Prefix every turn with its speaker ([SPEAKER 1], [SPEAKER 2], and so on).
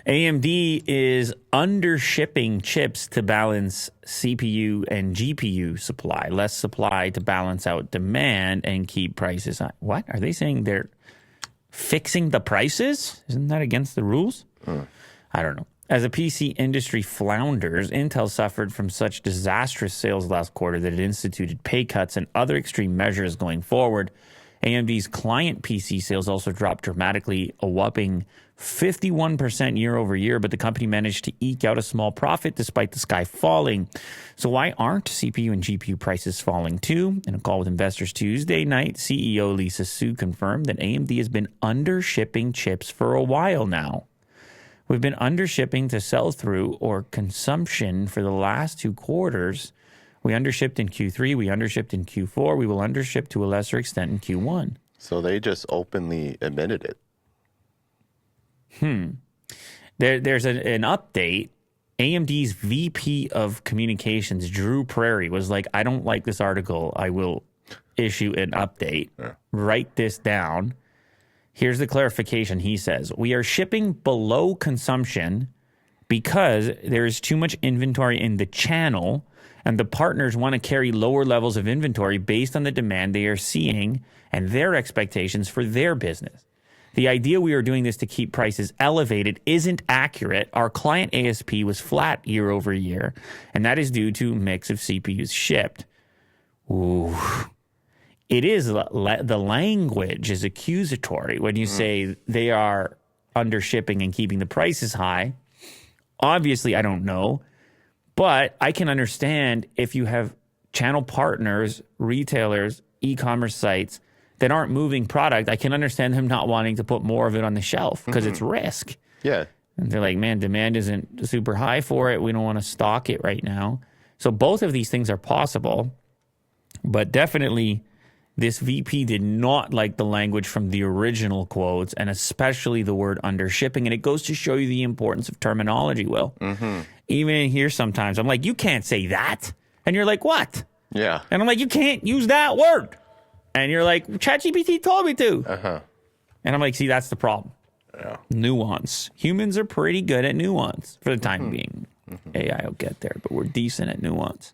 [SPEAKER 1] AMD is under shipping chips to balance CPU and GPU supply, less supply to balance out demand and keep prices high. What? Are they saying they're fixing the prices? Isn't that against the rules? I don't know. As the PC industry flounders, Intel suffered from such disastrous sales last quarter that it instituted pay cuts and other extreme measures going forward. AMD's client PC sales also dropped dramatically, a whopping 51% year over year, but the company managed to eke out a small profit despite the sky falling. So why aren't CPU and GPU prices falling too? In a call with investors Tuesday night, CEO Lisa Su confirmed that AMD has been under shipping chips for a while now. We've been under shipping to sell through or consumption for the last 2 quarters. We undershipped in Q3, we undershipped in Q4, we will undership to a lesser extent in Q1.
[SPEAKER 2] So they just openly admitted it.
[SPEAKER 1] There's an update. AMD's VP of Communications, Drew Prairie, was like, I don't like this article. I will issue an update. Yeah. Write this down. Here's the clarification. He says, we are shipping below consumption because there is too much inventory in the channel and the partners want to carry lower levels of inventory based on the demand they are seeing and their expectations for their business. The idea we are doing this to keep prices elevated isn't accurate. Our client ASP was flat year over year, and that is due to a mix of CPUs shipped. Ooh. It is, the language is accusatory when you say they are under shipping and keeping the prices high. Obviously, I don't know, but I can understand if you have channel partners, retailers, e-commerce sites that aren't moving product, I can understand them not wanting to put more of it on the shelf because it's risk.
[SPEAKER 2] Yeah.
[SPEAKER 1] And they're like, man, demand isn't super high for it. We don't want to stock it right now. So both of these things are possible, but definitely this VP did not like the language from the original quotes, and especially the word under shipping. And it goes to show you the importance of terminology, Will. Even in here sometimes, I'm like, you can't say that. And you're like, what?
[SPEAKER 2] Yeah.
[SPEAKER 1] And I'm like, you can't use that word. And you're like, ChatGPT told me to. And I'm like, see, that's the problem. Yeah. Nuance. Humans are pretty good at nuance for the time being. AI will get there, but we're decent at nuance.